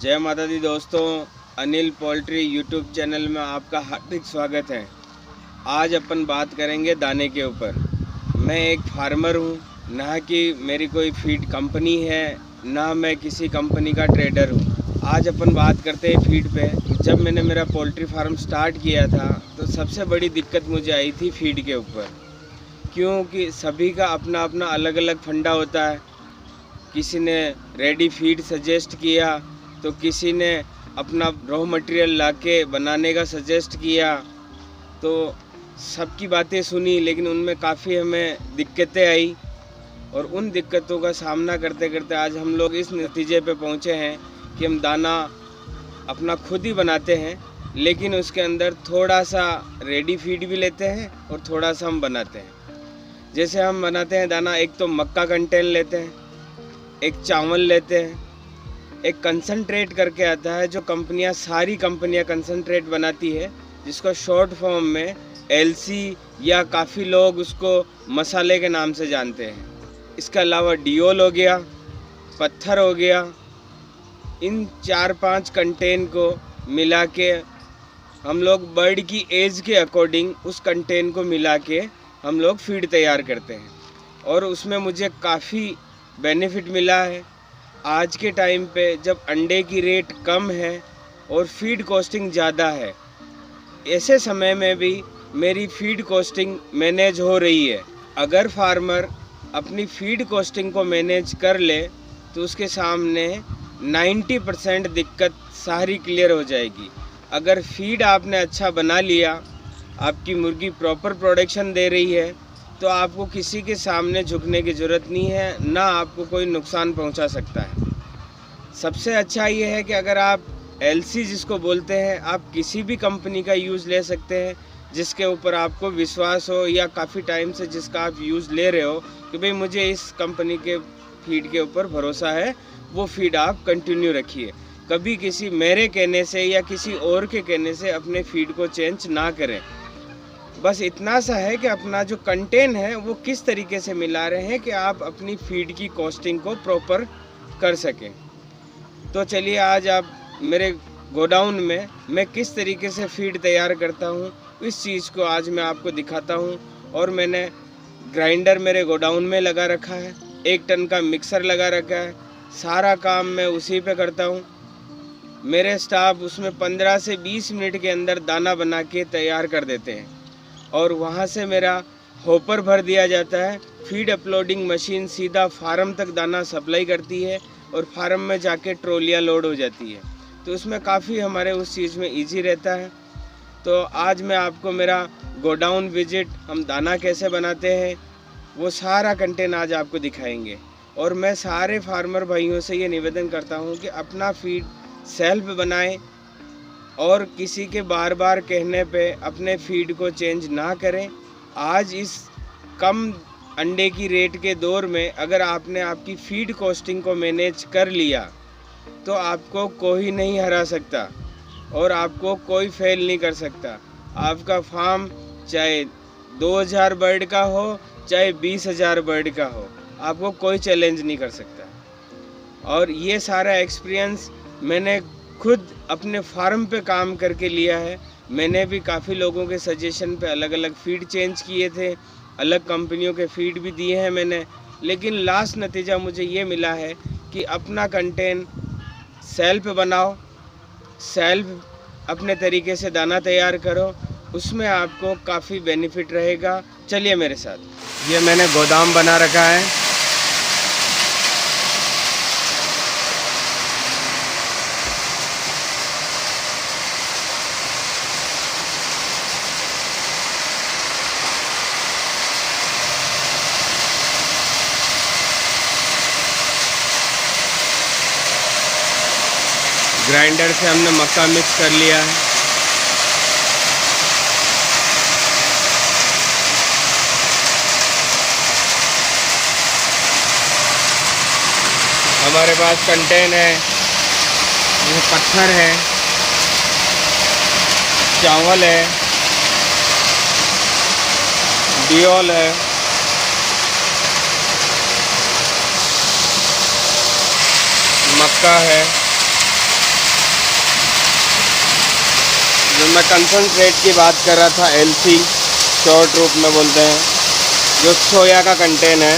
जय माता दी दोस्तों, अनिल पोल्ट्री यूट्यूब चैनल में आपका हार्दिक स्वागत है। आज अपन बात करेंगे दाने के ऊपर। मैं एक फार्मर हूँ, ना कि मेरी कोई फीड कंपनी है, ना मैं किसी कंपनी का ट्रेडर हूँ। आज अपन बात करते हैं फीड पे। जब मैंने मेरा पोल्ट्री फार्म स्टार्ट किया था तो सबसे बड़ी दिक्कत मुझे आई थी फीड के ऊपर, क्योंकि सभी का अपना अपना अलग अलग फंडा होता है। किसी ने रेडी फीड सजेस्ट किया तो किसी ने अपना रॉ मटेरियल लाके बनाने का सजेस्ट किया, तो सबकी बातें सुनी, लेकिन उनमें काफ़ी हमें दिक्कतें आई। और उन दिक्कतों का सामना करते करते आज हम लोग इस नतीजे पे पहुँचे हैं कि हम दाना अपना खुद ही बनाते हैं, लेकिन उसके अंदर थोड़ा सा रेडी फीड भी लेते हैं और थोड़ा सा हम बनाते हैं। जैसे हम बनाते हैं दाना, एक तो मक्का कंटेन लेते हैं, एक चावल लेते हैं, एक कंसंट्रेट करके आता है जो सारी कंपनियां कंसंट्रेट बनाती है, जिसको शॉर्ट फॉर्म में एलसी या काफ़ी लोग उसको मसाले के नाम से जानते हैं। इसके अलावा डियोल हो गया, पत्थर हो गया। इन 4-5 कंटेन को मिला के हम लोग बर्ड की एज के अकॉर्डिंग उस कंटेन को मिला के हम लोग फीड तैयार करते हैं, और उसमें मुझे काफ़ी बेनिफिट मिला है। आज के टाइम पे जब अंडे की रेट कम है और फीड कॉस्टिंग ज़्यादा है, ऐसे समय में भी मेरी फीड कॉस्टिंग मैनेज हो रही है। अगर फार्मर अपनी फीड कॉस्टिंग को मैनेज कर ले तो उसके सामने 90% दिक्कत सारी क्लियर हो जाएगी। अगर फीड आपने अच्छा बना लिया, आपकी मुर्गी प्रॉपर प्रोडक्शन दे रही है, तो आपको किसी के सामने झुकने की ज़रूरत नहीं है, ना आपको कोई नुकसान पहुंचा सकता है। सबसे अच्छा ये है कि अगर आप एलसी जिसको बोलते हैं, आप किसी भी कंपनी का यूज़ ले सकते हैं जिसके ऊपर आपको विश्वास हो, या काफ़ी टाइम से जिसका आप यूज़ ले रहे हो कि भाई मुझे इस कंपनी के फीड के ऊपर भरोसा है, वो फीड आप कंटिन्यू रखिए। कभी किसी मेरे कहने से या किसी और के कहने से अपने फीड को चेंज ना करें। बस इतना सा है कि अपना जो कंटेन है वो किस तरीके से मिला रहे हैं कि आप अपनी फीड की कॉस्टिंग को प्रॉपर कर सकें। तो चलिए आज आप मेरे गोडाउन में मैं किस तरीके से फीड तैयार करता हूँ, इस चीज़ को आज मैं आपको दिखाता हूँ। और मैंने ग्राइंडर मेरे गोडाउन में लगा रखा है, 1 टन का मिक्सर लगा रखा है, सारा काम मैं उसी पे करता हूँ। मेरे स्टाफ उसमें 15 से 20 मिनट के अंदर दाना बना के तैयार कर देते हैं, और वहाँ से मेरा होपर भर दिया जाता है। फीड अपलोडिंग मशीन सीधा फार्म तक दाना सप्लाई करती है और फार्म में जाके ट्रॉलियाँ लोड हो जाती है, तो उसमें काफ़ी हमारे उस चीज़ में इजी रहता है। तो आज मैं आपको मेरा गोडाउन विजिट, हम दाना कैसे बनाते हैं, वो सारा कंटेंट आज आपको दिखाएंगे। और मैं सारे फार्मर भाइयों से ये निवेदन करता हूँ कि अपना फीड सेल्फ बनाएं और किसी के बार बार कहने पे अपने फीड को चेंज ना करें। आज इस कम अंडे की रेट के दौर में अगर आपने आपकी फीड कॉस्टिंग को मैनेज कर लिया तो आपको कोई नहीं हरा सकता और आपको कोई फेल नहीं कर सकता। आपका फार्म चाहे 2000 बर्ड का हो, चाहे 20,000 बर्ड का हो, आपको कोई चैलेंज नहीं कर सकता। और ये सारा एक्सपीरियंस मैंने खुद अपने फार्म पे काम करके लिया है। मैंने भी काफ़ी लोगों के सजेशन पे अलग अलग फीड चेंज किए थे, अलग कंपनियों के फीड भी दिए हैं मैंने, लेकिन लास्ट नतीजा मुझे ये मिला है कि अपना कंटेंट सेल्फ बनाओ, सेल्फ अपने तरीके से दाना तैयार करो, उसमें आपको काफ़ी बेनिफिट रहेगा। चलिए मेरे साथ। ये मैंने गोदाम बना रखा है। ग्राइंडर से हमने मक्का मिक्स कर लिया है। हमारे पास कंटेन है, ये पत्थर है, चावल है, डियोल है, मक्का है, जो मैं कंसंट्रेट की बात कर रहा था, एलसी शॉर्ट रूप में बोलते हैं, जो सोया का कंटेन है,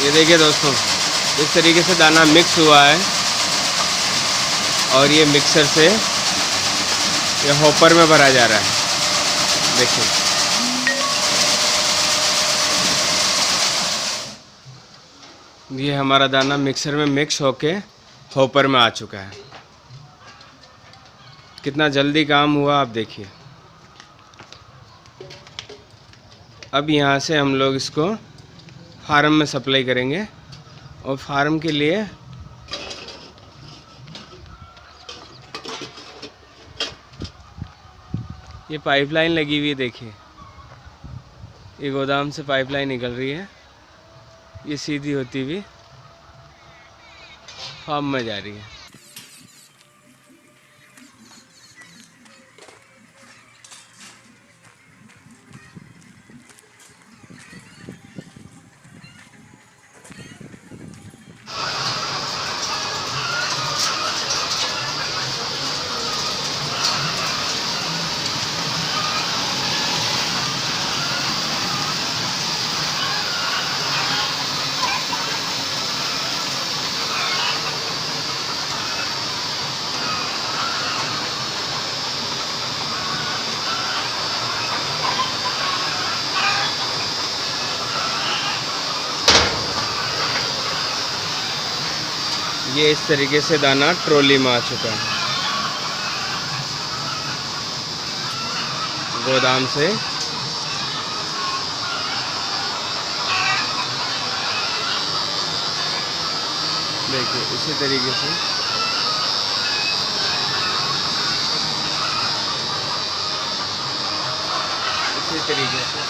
ये देखिए दोस्तों, इस तरीके से दाना मिक्स हुआ है और ये मिक्सर से ये हॉपर में भरा जा रहा है। देखिए, ये हमारा दाना मिक्सर में मिक्स होके हॉपर में आ चुका है। कितना जल्दी काम हुआ आप देखिए। अब यहाँ से हम लोग इसको फार्म में सप्लाई करेंगे और फार्म के लिए ये पाइपलाइन लगी हुई है। देखिए, ये गोदाम से पाइपलाइन निकल रही है, ये सीधी होती हुई फार्म में जा रही है। ये इस तरीके से दाना ट्रॉली में आ चुका है गोदाम से। देखिए, इसी तरीके से इसी तरीके से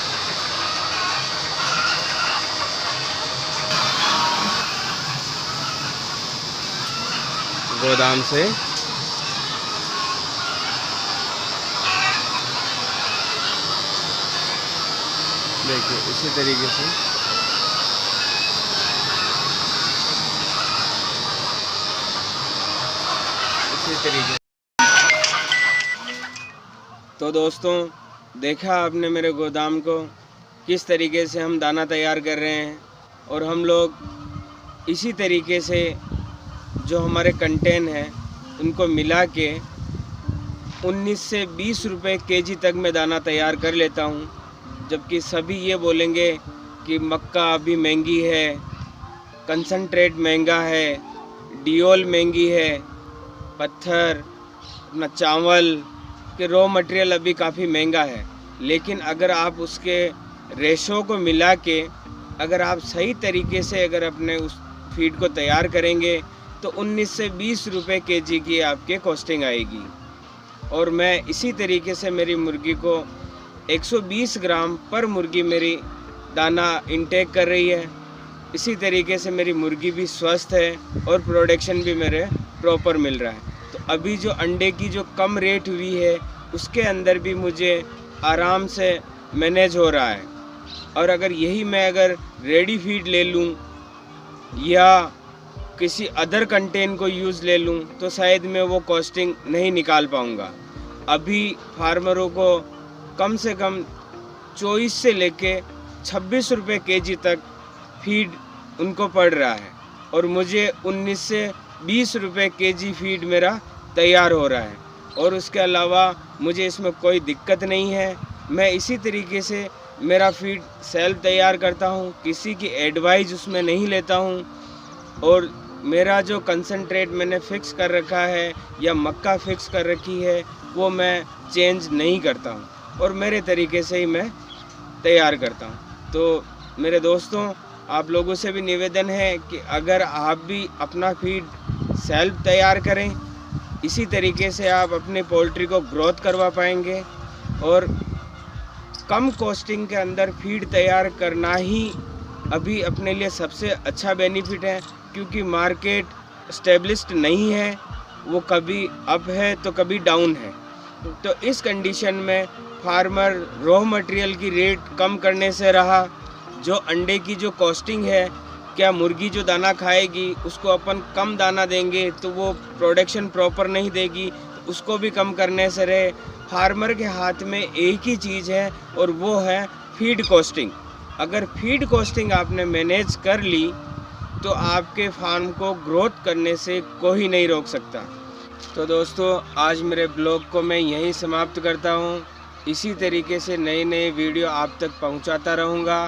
गोदाम से देखिए, इसी तरीके से तो दोस्तों, देखा आपने मेरे गोदाम को, किस तरीके से हम दाना तैयार कर रहे हैं। और हम लोग इसी तरीके से जो हमारे कंटेन हैं उनको मिला के 19 से 20 रुपए केजी तक मैं दाना तैयार कर लेता हूँ। जबकि सभी ये बोलेंगे कि मक्का अभी महंगी है, कंसंट्रेट महंगा है, डियोल महंगी है, पत्थर, अपना चावल के रॉ मटेरियल अभी काफ़ी महंगा है। लेकिन अगर आप उसके रेशो को मिला के अगर आप सही तरीके से अगर अपने उस फीड को तैयार करेंगे तो 19 से 20 रुपये केजी की आपके कॉस्टिंग आएगी। और मैं इसी तरीके से मेरी मुर्गी को 120 ग्राम पर मुर्गी मेरी दाना इंटेक कर रही है। इसी तरीके से मेरी मुर्गी भी स्वस्थ है और प्रोडक्शन भी मेरे प्रॉपर मिल रहा है। तो अभी जो अंडे की जो कम रेट हुई है उसके अंदर भी मुझे आराम से मैनेज हो रहा है। और अगर यही मैं अगर रेडी फीड ले लूँ या किसी अदर कंटेंट को यूज़ ले लूँ तो शायद मैं वो कॉस्टिंग नहीं निकाल पाऊँगा। अभी फार्मरों को कम से कम 24 से लेके 26 रुपये केजी तक फीड उनको पड़ रहा है और मुझे 19 से 20 रुपये केजी फीड मेरा तैयार हो रहा है। और उसके अलावा मुझे इसमें कोई दिक्कत नहीं है। मैं इसी तरीके से मेरा फीड सेल्फ तैयार करता हूँ, किसी की एडवाइस उसमें नहीं लेता हूँ। और मेरा जो कंसंट्रेट मैंने फ़िक्स कर रखा है या मक्का फ़िक्स कर रखी है वो मैं चेंज नहीं करता हूँ और मेरे तरीके से ही मैं तैयार करता हूँ। तो मेरे दोस्तों, आप लोगों से भी निवेदन है कि अगर आप भी अपना फीड सेल्फ तैयार करें, इसी तरीके से आप अपनी पोल्ट्री को ग्रोथ करवा पाएंगे। और कम कॉस्टिंग के अंदर फीड तैयार करना ही अभी अपने लिए सबसे अच्छा बेनिफिट है, क्योंकि मार्केट स्टेब्लिश्ड नहीं है, वो कभी अप है तो कभी डाउन है। तो इस कंडीशन में फार्मर रॉ मटेरियल की रेट कम करने से रहा, जो अंडे की जो कॉस्टिंग है, क्या मुर्गी जो दाना खाएगी उसको अपन कम दाना देंगे तो वो प्रोडक्शन प्रॉपर नहीं देगी, तो उसको भी कम करने से रहे। फार्मर के हाथ में एक ही चीज़ है और वो है फीड कॉस्टिंग। अगर फीड कॉस्टिंग आपने मैनेज कर ली तो आपके फार्म को ग्रोथ करने से कोई नहीं रोक सकता। तो दोस्तों, आज मेरे ब्लॉग को मैं यहीं समाप्त करता हूँ। इसी तरीके से नए नए वीडियो आप तक पहुँचाता रहूँगा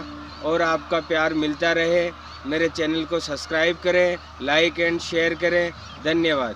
और आपका प्यार मिलता रहे। मेरे चैनल को सब्सक्राइब करें, लाइक एंड शेयर करें। धन्यवाद।